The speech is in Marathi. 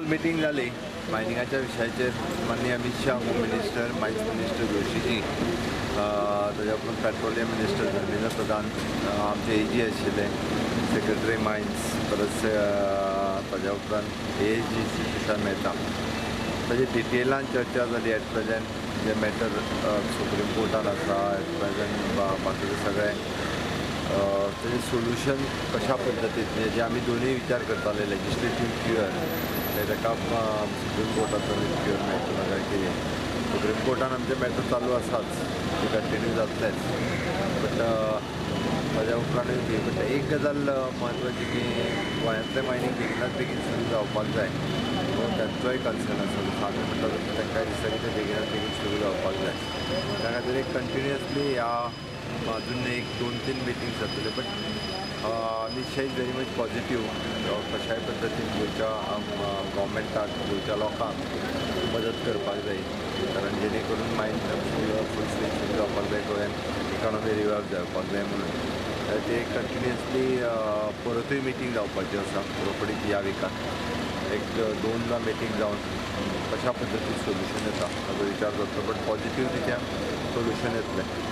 काल मिटींग जाली मायनिंगाच्या विशयाचेर माननीय Amit Shah home minister mines minister Joshiji ताज्या उपरांत पेट्रोलियम मिनिस्टर धर्मेंद्र प्रधान आमचे एजी आशिल्ले सेक्रेटरी मायन्स परत ताज्या उपरांत एजी तुषार मेहता ताजे डिटेलान चर्चा जाली एट प्रेजेंट जे मॅटर सुप्रीम कोर्टान आसा एट प्रेजेंट बाकीचे सगळे त्याचे सोल्युशन कशा पद्धतीने जे आम्ही दोन्ही विचार करताले लेजिस्लेटिव्ह क्युअर ताका सुप्रीम कोर्टाचो क्युअर मेळटलो काय कितें सुप्रीम कोर्टान आमचे मॅटर चालू आसाच ते कंटिन्यू जातलेच बट ताज्या उपरांत बट एक गजाल म्हत्वाची की गोंयांतलें मायनींग बेगिनाच बेगीन सुरू जावपाक जाय तांचोय कन्सर्न आसा आमी म्हणटा तांकांय दिसता की तें बेगिनाच बेगीन सुरू जावपाक जाय त्या खातीर एक कंटिन्युअसली ह्या अजून एक 2-3 मिटींग जातले बट निश्चय व्हेरी मच पॉझिटिव्ह कशाय पद्दतीन गोंयच्या गव्हर्मेंटाक गोंयच्या लोकांक मदत करपाक जाय कारण जेणे करून मायंड फूल स्विच जावपाक जाय गोंयान इकॉनॉमी रिवायव जावपाक जाय म्हणून ते कंटिन्युअसली परतूय मिटींग जावपाची आसा रोखडीच ह्या विकांत एक 2दा मिटींग जावन कशा पद्दतीन सोल्युशन येता हाचो विचार जातलो बट पॉझिटिव्ह रित्यान सोल्युशन येतलें